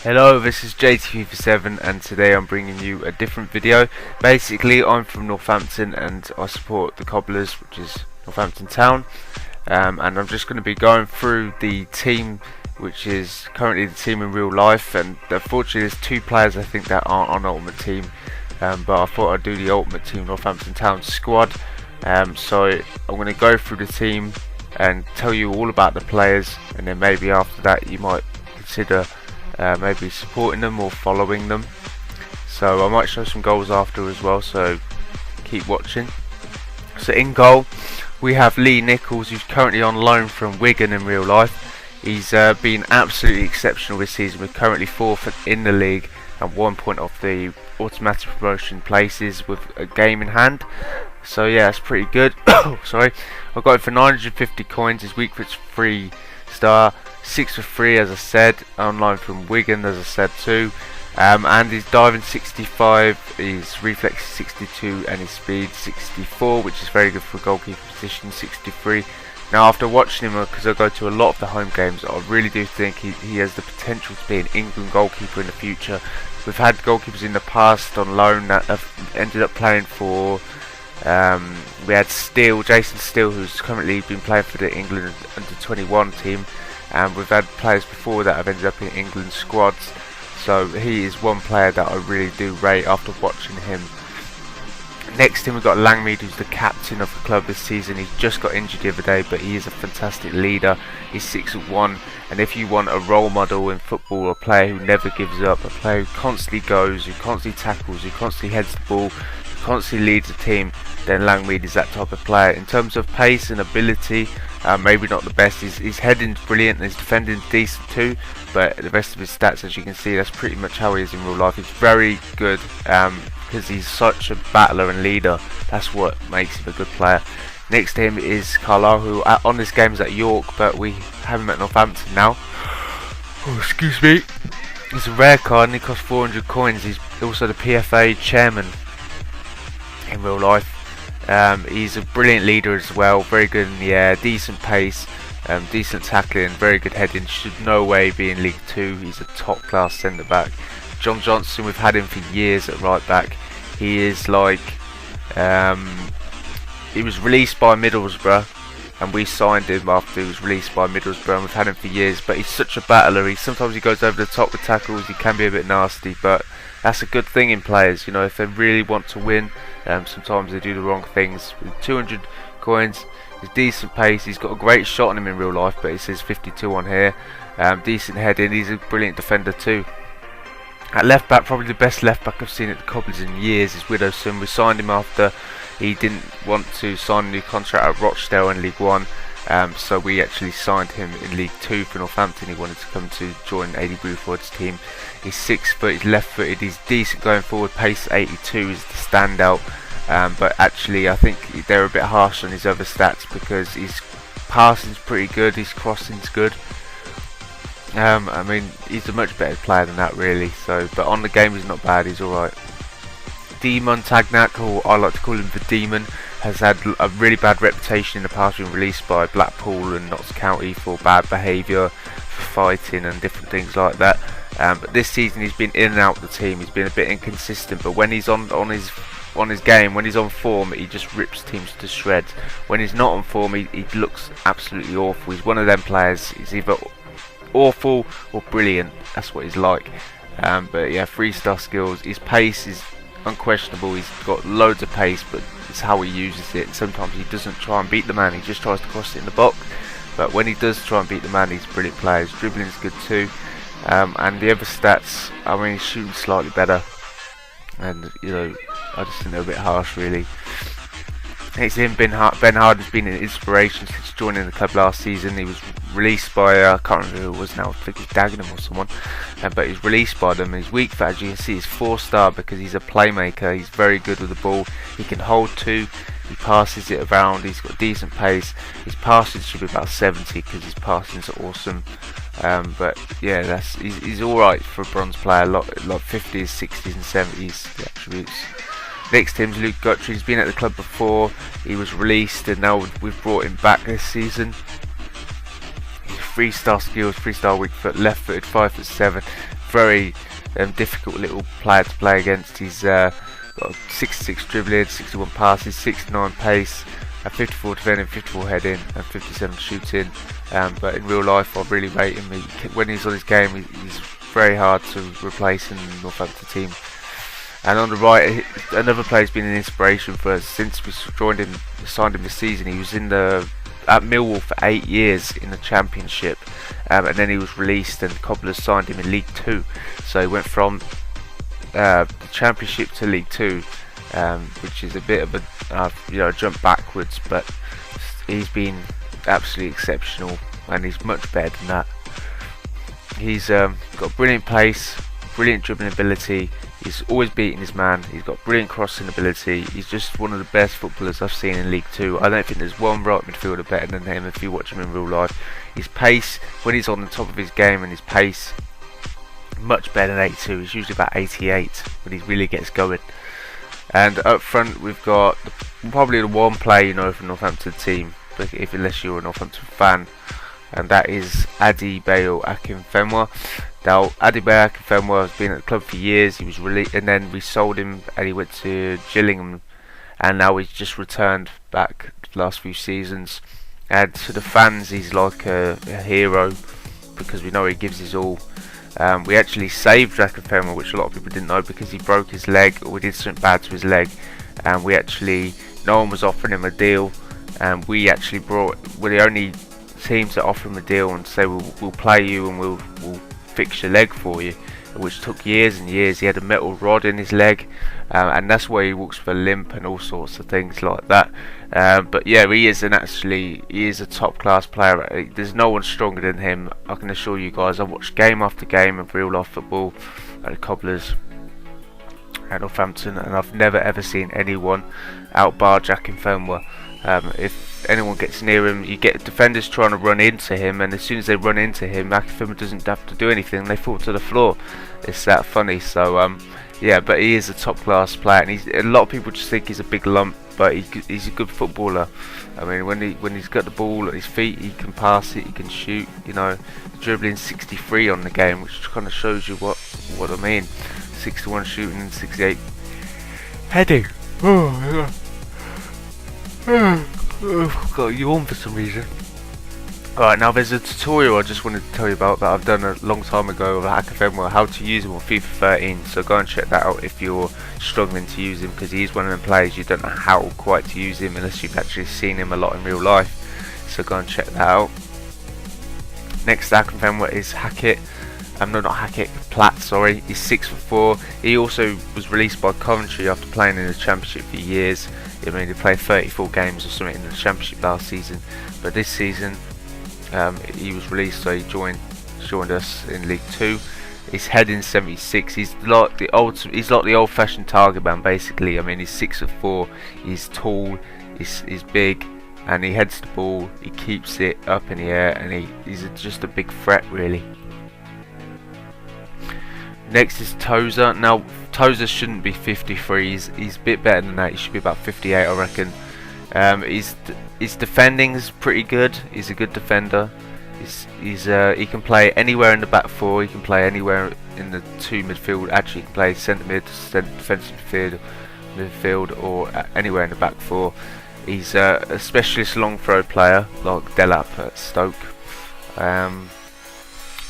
Hello, this is JT Fifa 7 and today I'm bringing you a different video. Basically, I'm from Northampton and I support the Cobblers, which is Northampton Town, and I'm just going to be going through the team which is currently the team in real life. And unfortunately there's two players I think that aren't on Ultimate Team, but I thought I'd do the Ultimate Team Northampton Town squad. So I'm going to go through the team and tell you all about the players, and then maybe after that you might consider maybe supporting them or following them. So I might show some goals after as well, so keep watching. So in goal we have Lee Nichols, who's currently on loan from Wigan in real life. He's been absolutely exceptional this season. We're currently 4th in the league and 1 point off the automatic promotion places with a game in hand. So yeah, that's pretty good. Sorry, I got it for 950 coins. His weak foot's 3-star, 6 for 3 as I said, online from Wigan as I said too, and his diving 65, his reflex 62 and his speed 64, which is very good for goalkeeper position 63. Now after watching him, because I go to a lot of the home games, I really do think he has the potential to be an England goalkeeper in the future. We've had goalkeepers in the past on loan that have ended up playing for we had Jason Steele, who's currently been playing for the England under-21 team, and we've had players before that have ended up in England squads. So he is one player that I really do rate after watching him. Next to him we've got Langmead, who's the captain of the club this season. He's just got injured the other day, but he is a fantastic leader. He's 6'1", and if you want a role model in football, a player who never gives up, a player who constantly goes, who constantly tackles, who constantly heads the ball, who constantly leads the team, then Langmead is that type of player. In terms of pace and ability, maybe not the best. His heading's brilliant and his defending's decent too, but the rest of his stats, as you can see, that's pretty much how he is in real life. He's very good because he's such a battler and leader. That's what makes him a good player. Next to him is Carlisle, who on this game is at York, but we have him at Northampton now. Oh, excuse me. He's a rare card and he costs 400 coins. He's also the PFA chairman in real life. He's a brilliant leader as well, very good in the air, decent pace, decent tackling, very good heading. Should no way be in League 2. He's a top class centre back. John Johnson, we've had him for years at right back. He is like, he was released by Middlesbrough and we signed him after he was released by Middlesbrough, and we've had him for years, but he's such a battler. Sometimes he goes over the top with tackles, he can be a bit nasty, but that's a good thing in players, you know, if they really want to win. Sometimes they do the wrong things. With 200 coins, he's decent pace, he's got a great shot on him in real life, but it says 52 on here. Decent heading, he's a brilliant defender too. At left back, probably the best left back I've seen at the Cobblers in years is Widowson. We signed him after he didn't want to sign a new contract at Rochdale in League 1. So we actually signed him in League 2 for Northampton. He wanted to come to join Adi Bruford's team. He's 6 foot, he's left footed, he's decent going forward, pace 82 is the standout, but actually I think they're a bit harsh on his other stats because his passing's pretty good, his crossing's good. I mean, he's a much better player than that really, so, but on the game he's not bad, he's alright. Demon Tagnak, or I like to call him the Demon, has had a really bad reputation in the past, being released by Blackpool and Notts County for bad behaviour, for fighting and different things like that. But this season he's been in and out of the team, he's been a bit inconsistent, but when he's on his game, when he's on form, he just rips teams to shreds. When he's not on form, he looks absolutely awful. He's one of them players, he's either awful or brilliant, that's what he's like. But yeah, 3-star skills, his pace is unquestionable, he's got loads of pace, but it's how he uses it. Sometimes he doesn't try and beat the man, he just tries to cross it in the box, but when he does try and beat the man, he's a brilliant player. His dribbling is good too, and the other stats, I mean, he's shooting slightly better, and you know, I just think they're a bit harsh really. Next to him, Ben Harden's been an inspiration since joining the club last season. He was released by, I can't remember who it was now, I think it's Dagenham or someone, but he's released by them. His weak foot, as you can see, is 4-star because he's a playmaker. He's very good with the ball, he can hold two, he passes it around, he's got decent pace. His passing should be about 70 because his passing's awesome. But yeah, he's alright for a bronze player, like 50s, 60s and 70s, the attributes. Next to him is Luke Guthrie. He's been at the club before, he was released and now we've brought him back this season. He's 3-star skills, 3-star weak foot, left footed, 5'7", very difficult little player to play against. He's got 66 dribbling, 61 passes, 69 pace, 54 defending, 54 heading, and 57 shooting. But in real life, I really rate him. When he's on his game, he's very hard to replace in the Northampton team. And on the right, another player's been an inspiration for us since we signed him this season. He was at Millwall for 8 years in the Championship, and then he was released, and Cobblers signed him in League 2. So he went from the Championship to League 2, which is a bit of a jump backwards, but he's been absolutely exceptional, and he's much better than that. He's got brilliant pace, brilliant dribbling ability. He's always beating his man. He's got brilliant crossing ability. He's just one of the best footballers I've seen in League 2. I don't think there's one right midfielder better than him if you watch him in real life. His pace, when he's on the top of his game, and his pace, much better than 82. He's usually about 88 when he really gets going. And up front we've got probably the one player you know from the Northampton team, unless you're a Northampton fan, and that is Akinfenwa. Now, Akinfenwa has been at the club for years. He was released, and then we sold him, and he went to Gillingham, and now he's just returned back the last few seasons. And to the fans, he's like a hero, because we know he gives his all. We actually saved Akinfenwa, which a lot of people didn't know, because he broke his leg, or we did something bad to his leg, and no one was offering him a deal, and we're the only teams that offer him a deal and say we'll play you and we'll fix your leg for you, which took years and years. He had a metal rod in his leg, and that's why he walks with a limp and all sorts of things like that. But yeah, he is a top class player. There's no one stronger than him, I can assure you guys. I've watched game after game of real life football at the Cobblers at Northampton, and I've never ever seen anyone outbarge Akinfenwa. If anyone gets near him, you get defenders trying to run into him, and as soon as they run into him, Akinfenwa doesn't have to do anything, they fall to the floor. It's that funny. So yeah, but he is a top class player, and a lot of people just think he's a big lump, but he's a good footballer. I mean, when he's got the ball at his feet, he can pass it, he can shoot, dribbling 63 on the game, which kind of shows you what I mean. 61 shooting and 68 heading. Oh I've got a yawn for some reason. Alright, now there's a tutorial I just wanted to tell you about that I've done a long time ago of Akinfenwa, how to use him on FIFA 13, so go and check that out if you're struggling to use him, because he's one of them players you don't know how quite to use him unless you've actually seen him a lot in real life, so go and check that out. Next Akinfenwa is Platt, sorry. He's 6'4". He also was released by Coventry after playing in the Championship for years. I mean, he played 34 games or something in the Championship last season, but this season he was released, so he joined us in League 2. He's heading 76. He's like the old-fashioned target man, basically. I mean, he's 6'4". He's tall. He's big, and he heads the ball. He keeps it up in the air, and he's just a big threat, really. Next is Tozer. Now, Tozer shouldn't be 53. He's a bit better than that. He should be about 58, I reckon. His defending is pretty good. He's a good defender. He can play anywhere in the back four. He can play anywhere in the two midfield. Actually, he can play centre mid, defensive midfield, or anywhere in the back four. He's a specialist long throw player, like Delap at Stoke. Yeah,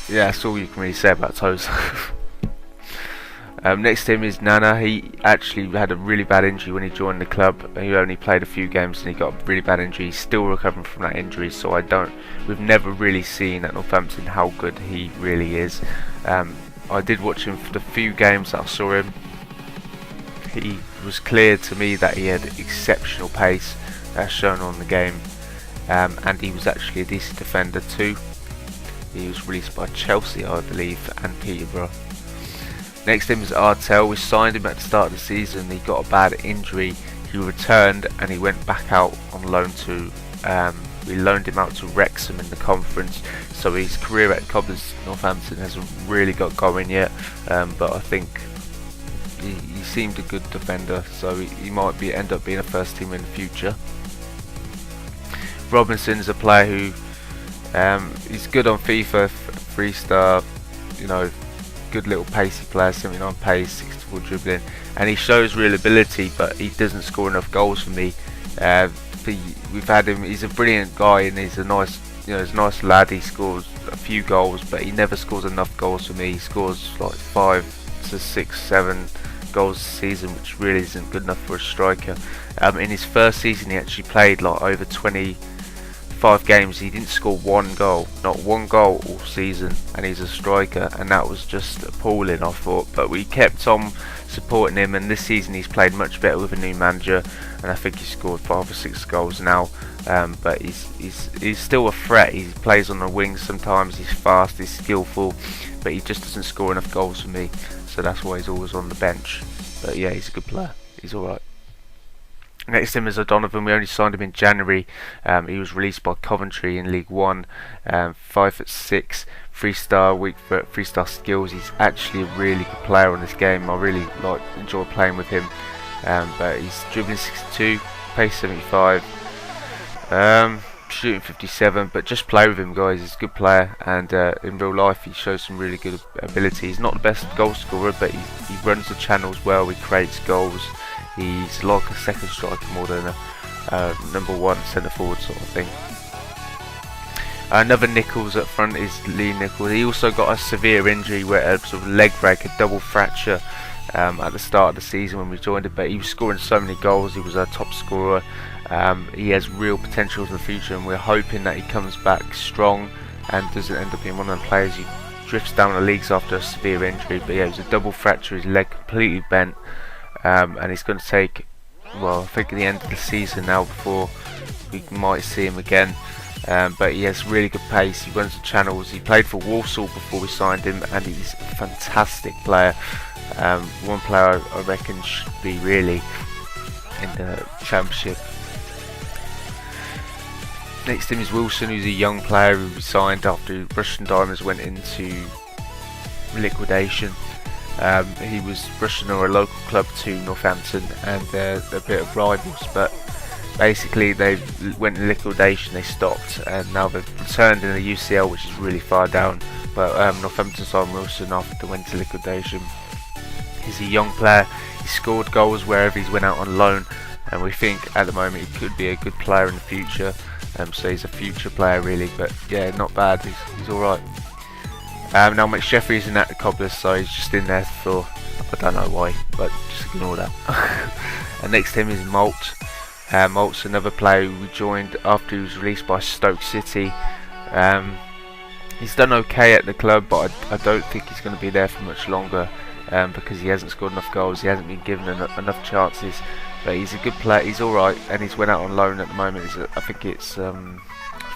that's all you can really say about Tozer. Next to him is Nana. He actually had a really bad injury when he joined the club. He only played a few games and he got a really bad injury. He's still recovering from that injury, so we've never really seen at Northampton how good he really is. I did watch him for the few games that I saw him. He was clear to me that he had exceptional pace, as shown on the game, and he was actually a decent defender too. He was released by Chelsea, I believe, and Peterborough. Next to him is Artel. We signed him at the start of the season. He got a bad injury. He returned and he went back out on loan to. We loaned him out to Wrexham in the conference. So his career at Cobblers Northampton hasn't really got going yet. But I think he seemed a good defender, so he might end up being a first team in the future. Robinson's a player who he's good on FIFA, 3-star, good little pacey player, 79 pace, 64 dribbling, and he shows real ability, but he doesn't score enough goals for me. We've had him. He's a brilliant guy, and he's a nice, he's a nice lad. He scores a few goals, but he never scores enough goals for me. He scores like 5 to 6, 7 goals a season, which really isn't good enough for a striker. In his first season, he actually played like over 25 games. He didn't score one goal, not one goal all season, and he's a striker, and that was just appalling, I thought. But we kept on supporting him, and this season he's played much better with a new manager, and I think he's scored 5 or 6 goals now. But he's still a threat. He plays on the wings sometimes. He's fast, he's skillful, but he just doesn't score enough goals for me. So that's why he's always on the bench. But yeah, he's a good player. He's alright. Next to him is O'Donovan. We only signed him in January. He was released by Coventry in League One. 5'6", 3-star, weak foot, 3-star skills. He's actually a really good player on this game. I really enjoy playing with him. But he's dribbling 62, pace 75, shooting 57. But just play with him, guys. He's a good player, and in real life he shows some really good ability. He's not the best goal scorer, but he runs the channels well. He creates goals. He's like a second striker more than a number one centre forward sort of thing. Another Nichols up front is Lee Nichols. He also got a severe injury, where a sort of leg break, a double fracture at the start of the season when we joined it. But he was scoring so many goals. He was our top scorer. He has real potential in the future, and we're hoping that he comes back strong and doesn't end up being one of the players who drifts down the leagues after a severe injury. But yeah, it was a double fracture. His leg completely bent. And it's going to take, well, I think the end of the season now before we might see him again. But he has really good pace. He runs the channels. He played for Walsall before we signed him, and he's a fantastic player. One player I reckon should be really in the Championship. Next to him is Wilson, who's a young player who we signed after Russian Diamonds went into liquidation. He was Russian or a local club to Northampton, and they're a bit of rivals, but basically they went in liquidation, they stopped, and now they've returned in the UCL, which is really far down. But Northampton signed Wilson after they went to liquidation. He's a young player. He scored goals wherever he's went out on loan, and we think at the moment he could be a good player in the future. So he's a future player really, but yeah, not bad. He's alright. Now McSheffrey's in at the Cobblers, so he's just in there for, I don't know why, but just ignore that. And next to him is Malt. Malt's another player who we joined after he was released by Stoke City. He's done okay at the club, but I don't think he's going to be there for much longer, because he hasn't scored enough goals. He hasn't been given enough chances. But he's a good player. He's alright, and he's went out on loan at the moment. I think it's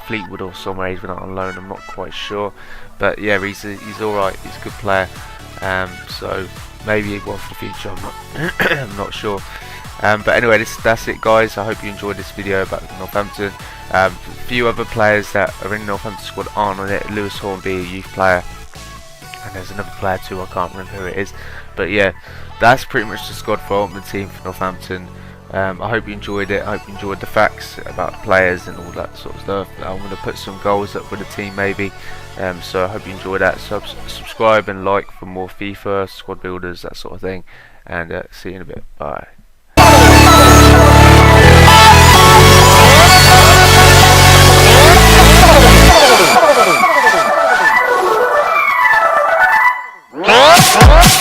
Fleetwood or somewhere he's went out on loan. I'm not quite sure, but yeah, he's alright. He's a good player. So maybe one for the future. I'm not I'm not sure. But anyway, that's it, guys. I hope you enjoyed this video about Northampton. A few other players that are in the Northampton squad aren't on it. Lewis Hornby, a youth player, and there's another player too. I can't remember who it is. But yeah, that's pretty much the squad for the team for Northampton. I hope you enjoyed it. I hope you enjoyed the facts about the players and all that sort of stuff. I'm going to put some goals up for the team maybe. So I hope you enjoyed that. Subscribe and like for more FIFA, squad builders, that sort of thing. And see you in a bit. Bye. Oh!